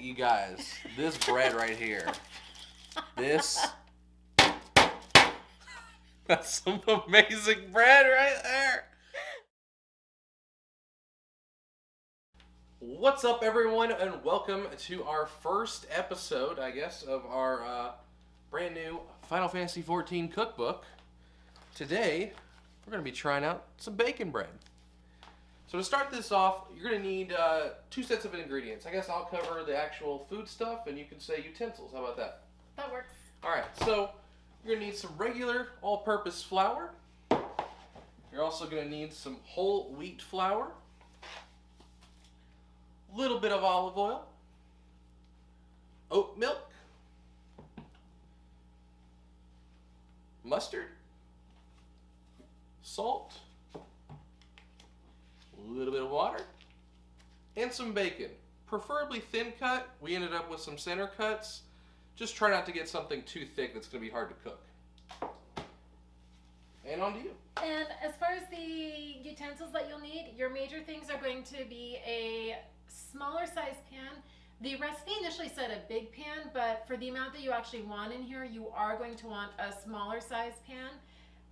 you guys, this bread right here. That's some amazing bread right there. What's up, everyone, and welcome to our first episode, I guess, of our brand new Final Fantasy XIV cookbook. Today, we're going to be trying out some bacon bread. So to start this off, you're going to need 2 sets of ingredients. I guess I'll cover the actual food stuff, and you can say utensils. How about that? That works. All right, so you're going to need some regular all-purpose flour. You're also going to need some whole wheat flour, a little bit of olive oil, oat milk, mustard, salt, a little bit of water, and some bacon. Preferably thin cut. We ended up with some center cuts. Just try not to get something too thick that's going to be hard to cook. And on to you. And as far as the utensils that you'll need, your major things are going to be a smaller size pan. The recipe initially said a big pan, but for the amount that you actually want in here, you are going to want a smaller size pan.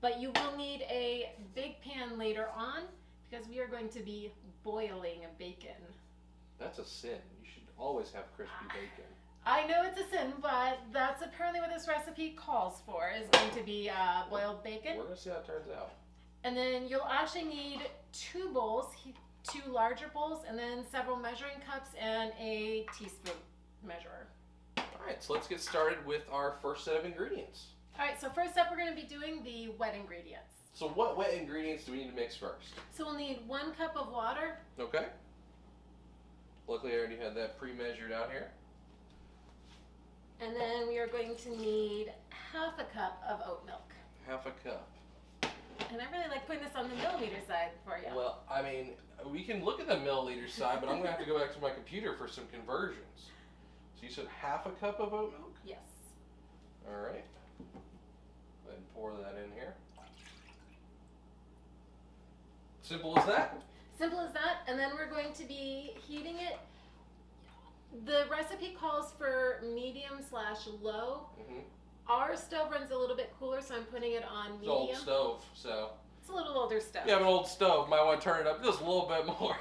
But you will need a big pan later on because we are going to be boiling a bacon. That's a sin. You should always have crispy bacon. I know it's a sin, but that's apparently what this recipe calls for, is going to be boiled bacon. We're going to see how it turns out. And then you'll actually need 2 bowls, 2 larger bowls, and then several measuring cups and a teaspoon measurer. All right, so let's get started with our first set of ingredients. All right, so first up we're going to be doing the wet ingredients. So what wet ingredients do we need to mix first? So we'll need 1 cup of water. Okay. Luckily I already had that pre-measured out here. And then we are going to need 1/2 cup of oat milk. 1/2 cup. And I really like putting this on the milliliter side for you. Well, I mean, we can look at the milliliter side, but I'm going to have to go back to my computer for some conversions. So you said 1/2 cup of oat milk? Yes. All right. Go ahead and pour that in here. Simple as that? Simple as that. And then we're going to be heating it. The recipe calls for medium/low. Mm-hmm. Our stove runs a little bit cooler, so I'm putting it on medium. It's an old stove, so. It's a little older stove. You have an old stove. Might want to turn it up just a little bit more.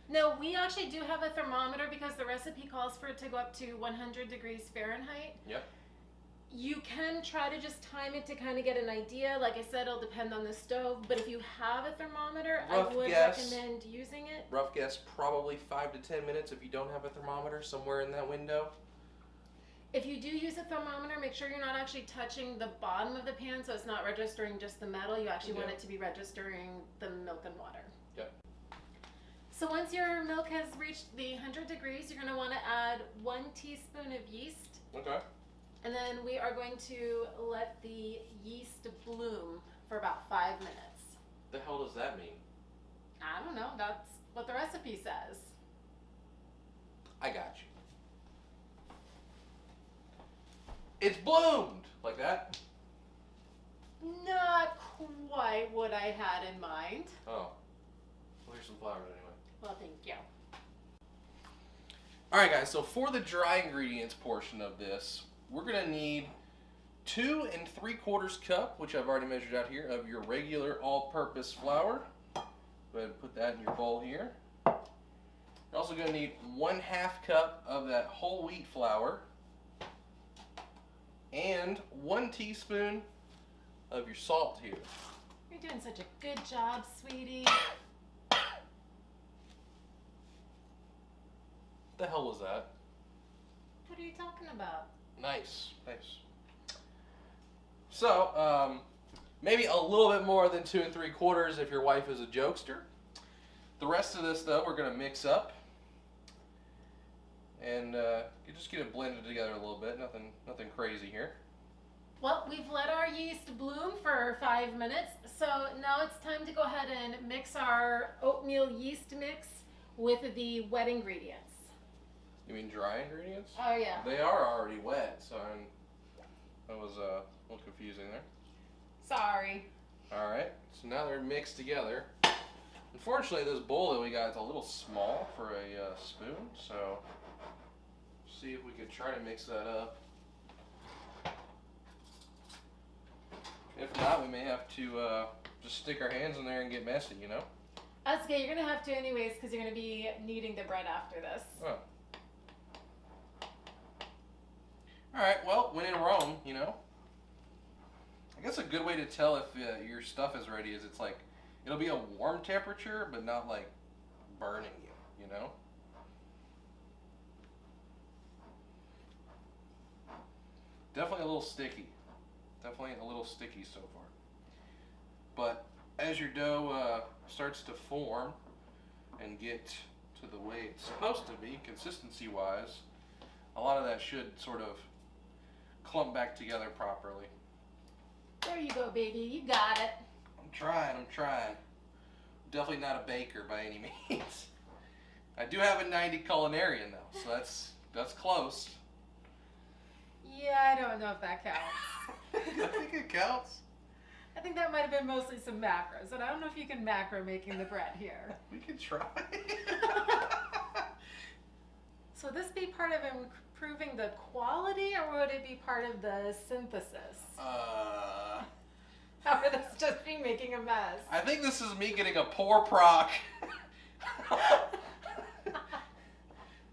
No, we actually do have a thermometer because the recipe calls for it to go up to 100 degrees Fahrenheit. Yep. You can try to just time it to kind of get an idea. Like I said, it'll depend on the stove. But if you have a thermometer, I would recommend using it. Rough guess, probably 5 to 10 minutes if you don't have a thermometer, somewhere in that window. If you do use a thermometer, make sure you're not actually touching the bottom of the pan so it's not registering just the metal. You actually want it to be registering the milk and water. Yep. So once your milk has reached the 100 degrees, you're going to want to add 1 teaspoon of yeast. Okay. And then we are going to let the yeast bloom for about 5 minutes. The hell does that mean? I don't know. That's what the recipe says. I got you. It's bloomed! Like that? Not quite what I had in mind. Oh. Well, here's some flour anyway. Well, thank you. Alright guys, so for the dry ingredients portion of this, we're going to need 2 3/4 cup, which I've already measured out here, of your regular all-purpose flour. Go ahead and put that in your bowl here. You're also going to need 1/2 cup of that whole wheat flour. And 1 teaspoon of your salt here. You're doing such a good job, sweetie. What the hell was that? What are you talking about? Nice, nice. So, maybe a little bit more than 2 3/4 if your wife is a jokester. The rest of this, though, we're going to mix up. And you just get it blended together a little bit. Nothing crazy here. Well, we've let our yeast bloom for 5 minutes. So now it's time to go ahead and mix our oatmeal yeast mix with the wet ingredients. You mean dry ingredients? Oh, yeah. They are already wet, so that was a little confusing there. Sorry. Alright, so now they're mixed together. Unfortunately, this bowl that we got is a little small for a spoon, so see if we could try to mix that up. If not, we may have to just stick our hands in there and get messy, you know? That's okay, you're gonna have to anyways because you're gonna be kneading the bread after this. Oh. Alright, well, when in Rome, you know? I guess a good way to tell if your stuff is ready is it's like, it'll be a warm temperature, but not like burning you, you know? Definitely a little sticky. Definitely a little sticky so far. But as your dough starts to form and get to the way it's supposed to be, consistency-wise, a lot of that should sort of clump back together properly. There you go, baby. You got it. I'm trying. Definitely not a baker by any means. I do have a 90 culinarian though, so that's close. Yeah, I don't know if that counts. I think it counts. I think that might have been mostly some macros, and I don't know if you can macro making the bread here. We could try. So would this be part of improving the quality, or would it be part of the synthesis? Or would this just be making a mess? I think this is me getting a poor proc.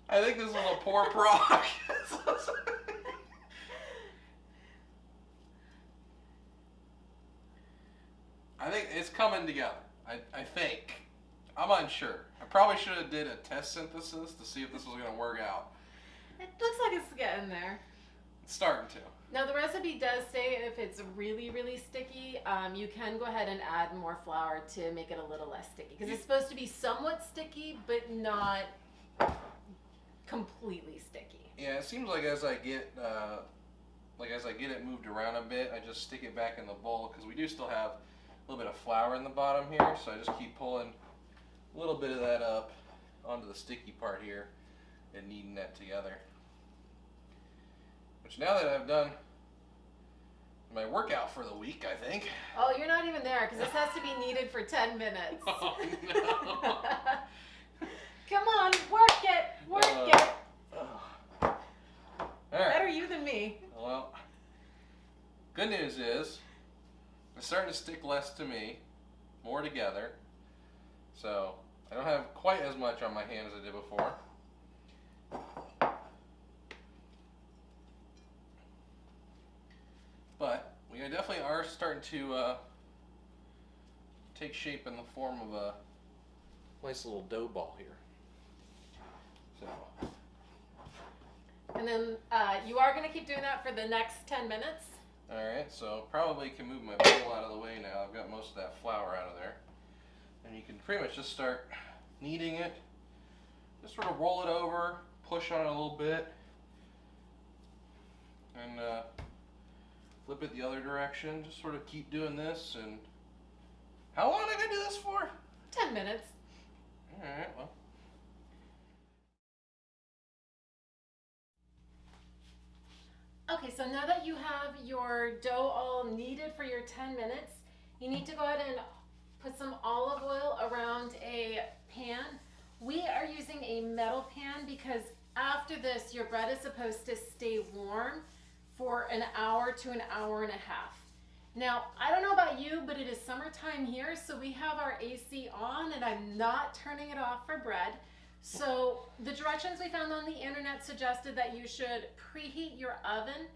I think this is a poor proc. I think it's coming together. I think. I'm unsure. I probably should have did a test synthesis to see if this was going to work out. It looks like it's getting there. It's starting to. Now the recipe does say if it's really, really sticky, you can go ahead and add more flour to make it a little less sticky. Because it's supposed to be somewhat sticky, but not completely sticky. Yeah, it seems like as I get it moved around a bit, I just stick it back in the bowl because we do still have a little bit of flour in the bottom here, so I just keep pulling a little bit of that up onto the sticky part here and kneading that together. Which now that I've done my workout for the week, I think. Oh, you're not even there because this has to be kneaded for 10 minutes. Oh no. Come on, work it. All right. Better you than me. Well, good news is it's starting to stick less to me, more together. So I don't have quite as much on my hand as I did before. But we definitely are starting to take shape in the form of a nice little dough ball here. So. And then you are going to keep doing that for the next 10 minutes. Alright, so probably can move my bowl out of the way now. I've got most of that flour out of there. And you can pretty much just start kneading it. Just sort of roll it over, push on it a little bit, and flip it the other direction. Just sort of keep doing this. And how long am I going to do this for? 10 minutes. Alright, well. Okay, so now that you have your dough all kneaded for your 10 minutes, you need to go ahead and put some olive oil around a pan. We are using a metal pan because after this, your bread is supposed to stay warm for an hour to an hour and a half. Now, I don't know about you, but it is summertime here, so we have our AC on and I'm not turning it off for bread. So the directions we found on the internet suggested that you should preheat your oven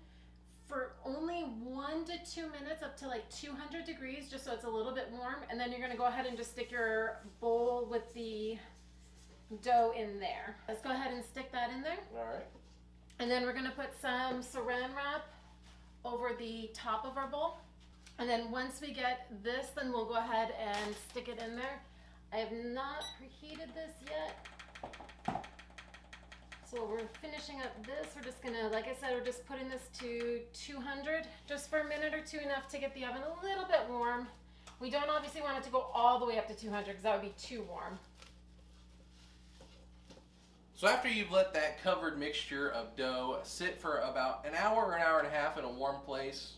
for only 1 to 2 minutes up to like 200 degrees, just so it's a little bit warm. And then you're gonna go ahead and just stick your bowl with the dough in there. Let's go ahead and stick that in there. All right. And then we're gonna put some saran wrap over the top of our bowl. And then once we get this, then we'll go ahead and stick it in there. I have not preheated this yet. So we're finishing up this. We're just gonna, like I said, we're just putting this to 200 just for a minute or two, enough to get the oven a little bit warm. We don't obviously want it to go all the way up to 200 because that would be too warm. So after you've let that covered mixture of dough sit for about an hour or an hour and a half in a warm place,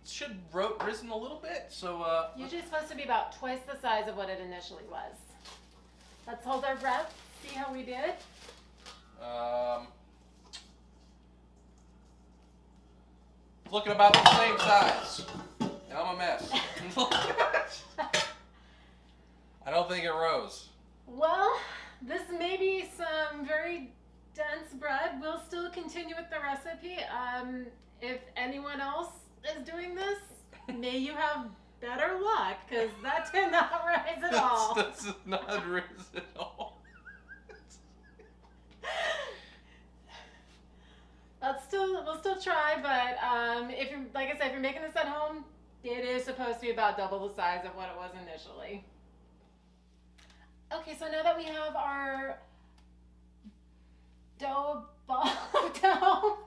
Should risen a little bit, so Usually it's supposed to be about twice the size of what it initially was. Let's hold our breath, see how we did. Looking about the same size. And I'm a mess. I don't think it rose. Well, this may be some very dense bread. We'll still continue with the recipe. If anyone else is doing this, may you have better luck, because that did not rise at all. That's not rise at all. We'll still try, but if you're, like I said, if you're making this at home, it is supposed to be about double the size of what it was initially. Okay, so now that we have our ball of dough.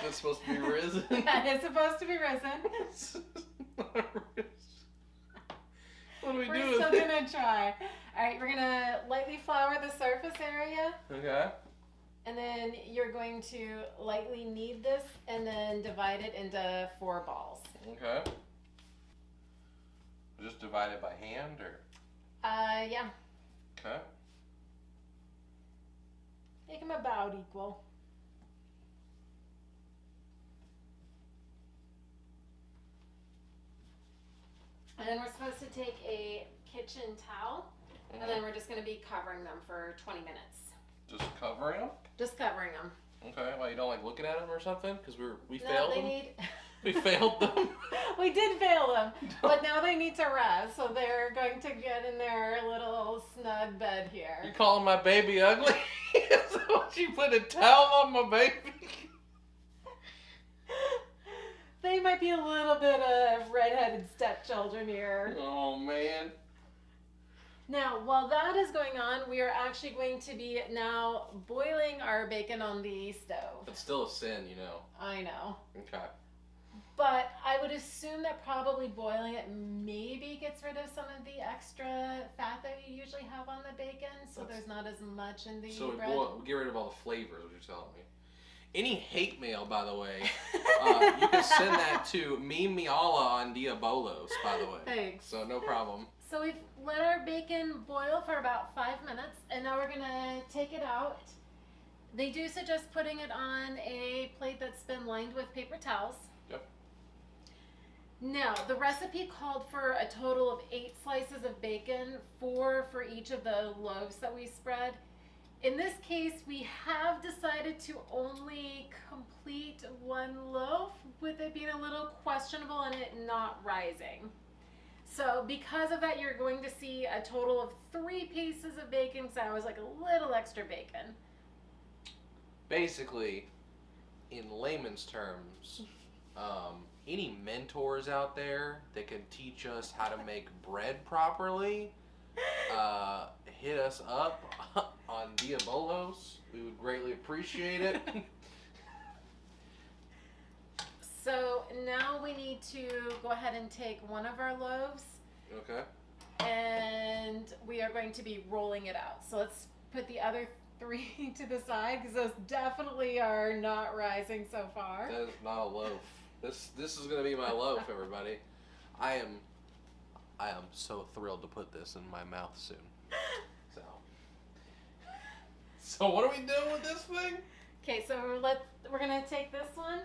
It's supposed to be risen? Yeah, it's supposed to be risen. It's not risen. What do we do We're with still it? gonna try. Alright, we're gonna lightly flour the surface area. Okay. And then you're going to lightly knead this and then divide it into 4 balls. Okay. Just divide it by hand, or? Yeah. Okay. Make them about equal. And then we're supposed to take a kitchen towel, and then we're just going to be covering them for 20 minutes. Just covering them? Just covering them. Okay. Well, you don't like looking at them or something? Because we No, failed they them? need... We failed them? We did fail them, but now they need to rest, so they're going to get in their little snug bed here. You calling my baby ugly? Is that what you put a towel on my baby? They might be a little bit of redheaded stepchildren here. Oh, man. Now, while that is going on, we are actually going to be now boiling our bacon on the stove. It's still a sin, you know. I know. Okay. But I would assume that probably boiling it maybe gets rid of some of the extra fat that you usually have on the bacon, so there's not as much in the So bread. we get rid of all the flavors, what you're telling me. Any hate mail, by the way, you can send that to Miala on Diabolos, by the way. Thanks. So no problem. So we've let our bacon boil for about 5 minutes, and now we're gonna take it out. They do suggest putting it on a plate that's been lined with paper towels. Yep. Now, the recipe called for a total of 8 slices of bacon, 4 for each of the loaves that we spread. In this case, we have decided to only complete 1 loaf, with it being a little questionable and it not rising. So because of that, you're going to see a total of 3 pieces of bacon, because I was like a little extra bacon. Basically, in layman's terms, any mentors out there that can teach us how to make bread properly, hit us up on Diabolos. We would greatly appreciate it. So now we need to go ahead and take one of our loaves. Okay. And we are going to be rolling it out. So let's put the other 3 to the side, because those definitely are not rising so far. That is not a loaf. This is gonna be my loaf, everybody. I am so thrilled to put this in my mouth soon. So what are we doing with this thing? Okay, so we're gonna take this one,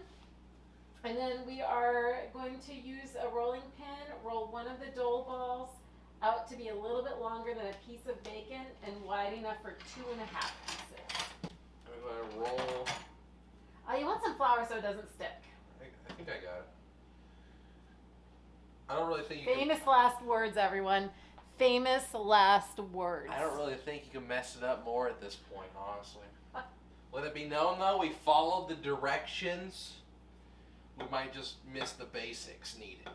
and then we are going to use a rolling pin, roll one of the dole balls out to be a little bit longer than a piece of bacon and wide enough for 2.5 pieces. I'm gonna roll. You want some flour so it doesn't stick. I think I got it. I don't really think you Famous last words, everyone. Famous last words. I don't really think you can mess it up more at this point, honestly. Let it be known, though, we followed the directions. We might just miss the basics needed.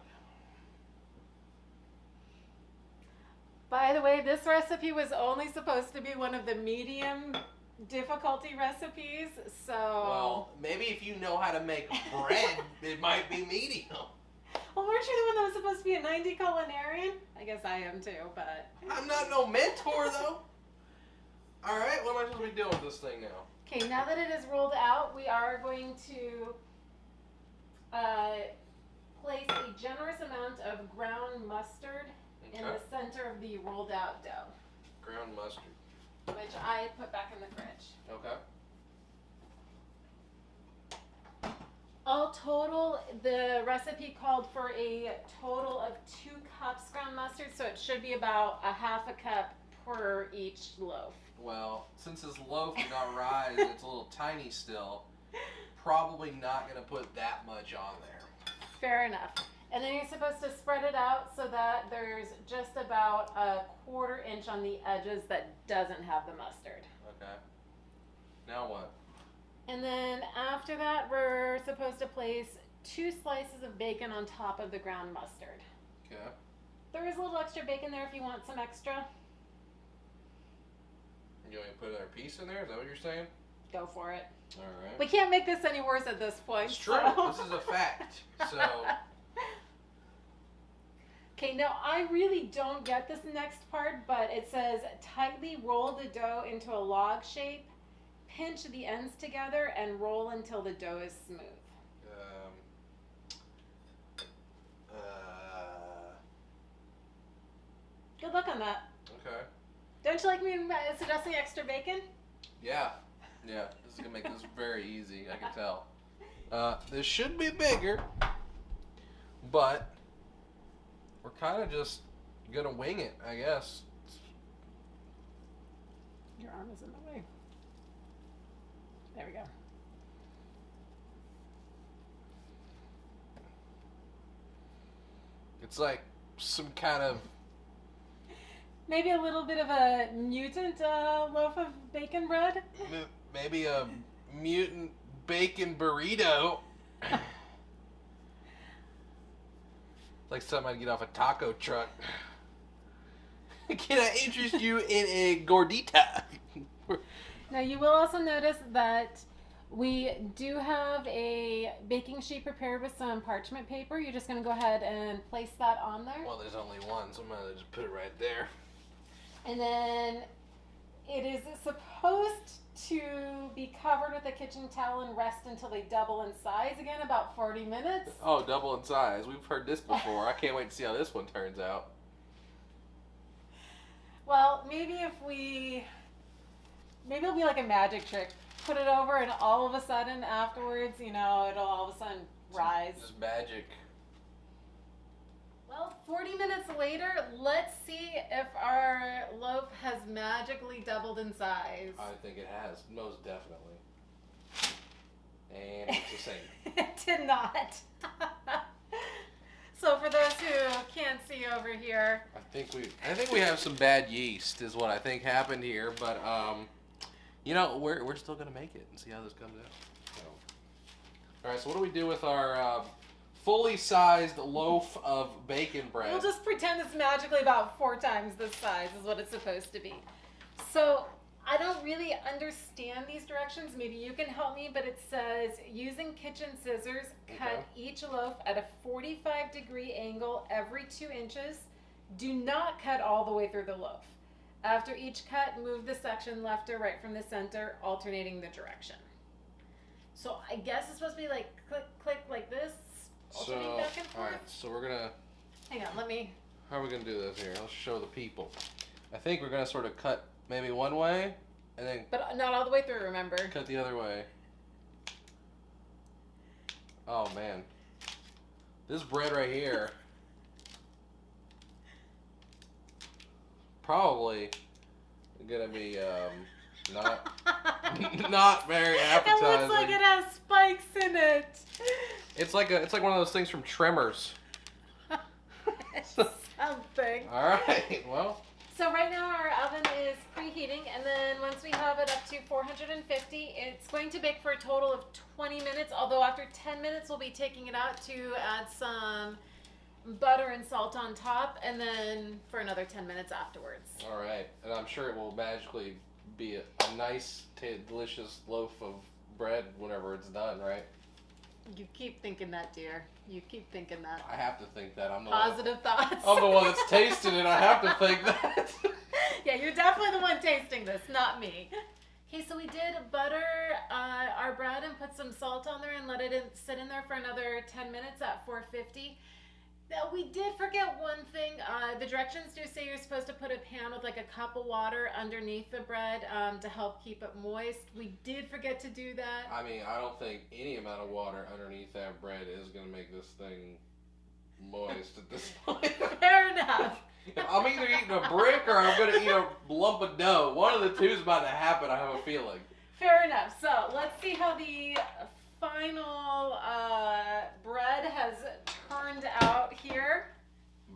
By the way, this recipe was only supposed to be one of the medium difficulty recipes, so... Well, maybe if you know how to make bread, it might be medium. Well, weren't you the one that was supposed to be a 90 culinarian? I guess I am too, but... I'm not no mentor, though. Alright, what am I supposed to be doing with this thing now? Okay, now that it is rolled out, we are going to place a generous amount of ground mustard in the center of the rolled out dough. Ground mustard. Which I put back in the fridge. Okay. All total, the recipe called for a total of 2 cups ground mustard, so it should be about a half a cup per each loaf. Well, since this loaf did not rise, it's a little tiny still. Probably not going to put that much on there. Fair enough. And then you're supposed to spread it out so that there's just about a 1/4 inch on the edges that doesn't have the mustard. Okay. Now what? And then after that, we're supposed to place 2 slices of bacon on top of the ground mustard. Okay. There is a little extra bacon there if you want some extra. You want me to put another piece in there? Is that what you're saying? Go for it. All right. We can't make this any worse at this point. It's true. So. This is a fact. So. Okay, now I really don't get this next part, but it says tightly roll the dough into a log shape, pinch the ends together, and roll until the dough is smooth. Good luck on that. Okay. Don't you like me suggesting extra bacon? Yeah. Yeah. This is gonna make this very easy. I can tell. This should be bigger, but we're kind of just gonna wing it, I guess. Your arm is in the way. There we go. It's like some kind of Maybe a little bit of a mutant loaf of bacon bread. maybe a mutant bacon burrito. Like something I'd get off a taco truck. Can I interest you in a gordita? Now you will also notice that we do have a baking sheet prepared with some parchment paper. You're just going to go ahead and place that on there. Well, there's only one, so I'm going to just put it right there. And then it is supposed to be covered with a kitchen towel and rest until they double in size again, about 40 minutes. Oh, double in size. We've heard this before. I can't wait to see how this one turns out. Well, maybe it'll be like a magic trick. Put it over and all of a sudden afterwards, it'll all of a sudden rise. Just magic. Well, 40 minutes later, let's see if our loaf has magically doubled in size. I think it has, most definitely. And it's the same. It did not. So for those who can't see over here, I think we have some bad yeast is what I think happened here, but we're still gonna make it and see how this comes out. So. All right, so what do we do with our fully sized loaf of bacon bread? we'll just pretend it's magically about 4 times this size is what it's supposed to be. So I don't really understand these directions. Maybe you can help me, but it says using kitchen scissors, cut each loaf at a 45-degree angle every 2 inches. Do not cut all the way through the loaf. After each cut, move the section left or right from the center, alternating the direction. So I guess it's supposed to be like click, click like this, alternating back and forth. All right, so we're gonna. Hang on, How are we gonna do this here? Let's show the people. I think we're gonna sort of cut maybe one way, and then. But not all the way through, remember. Cut the other way. Oh man, this bread right here. Probably gonna be not very appetizing. It looks like it has spikes in it. It's like one of those things from Tremors. Something. All right, well. So right now our oven is preheating, and then once we have it up to 450, it's going to bake for a total of 20 minutes. Although after 10 minutes, we'll be taking it out to add some butter and salt on top, and then for another 10 minutes afterwards. All right, and I'm sure it will magically be a nice, delicious loaf of bread whenever it's done, right? You keep thinking that, dear. You keep thinking that. I have to think that. I'm the Positive thoughts. I'm the one that's tasting it. I have to think that. Yeah, you're definitely the one tasting this, not me. Okay, so we did butter our bread and put some salt on there and let it sit in there for another 10 minutes at 450. Now, we did forget one thing. The directions do say you're supposed to put a pan with like a cup of water underneath the bread to help keep it moist. We did forget to do that. I mean, I don't think any amount of water underneath that bread is going to make this thing moist at this point. Fair enough. I'm either eating a brick or I'm going to eat a lump of dough. One of the two is about to happen, I have a feeling. Fair enough. So let's see how the final bread has turned out here.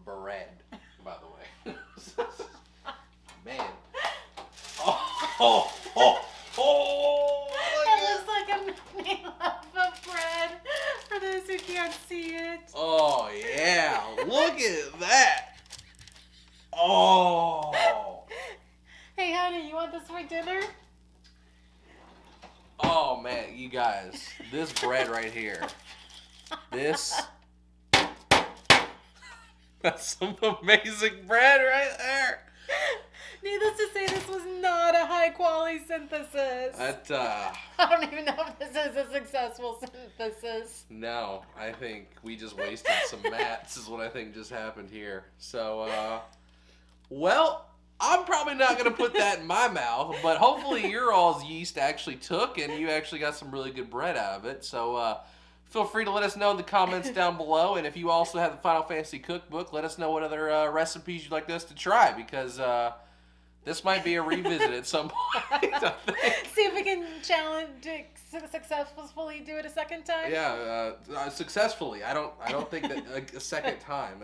Bread, by the way. Man. Oh, That looks like a mini loaf of bread for those who can't see it. Oh, yeah. Look at that. Oh. Hey, honey, you want this for dinner? Oh, man, you guys. This bread right here. This. That's some amazing bread right there. Needless to say, this was not a high-quality synthesis. That, I don't even know if this is a successful synthesis. no, I think we just wasted some mats is what I think just happened here. So, well, I'm probably not going to put that in my mouth, but hopefully your all's yeast actually took and you actually got some really good bread out of it. So, feel free to let us know in the comments down below. And if you also have the Final Fantasy Cookbook, let us know what other recipes you'd like us to try, because this might be a revisit at some point, I think. See if we can successfully do it a second time. Yeah, successfully. I don't think that a second time.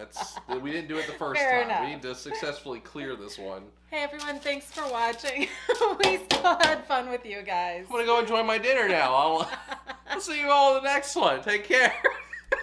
We didn't do it the first Fair time. enough. We need to successfully clear this one. Hey everyone, thanks for watching. We still had fun with you guys. I'm gonna go enjoy my dinner now. I'll see you all in the next one. Take care.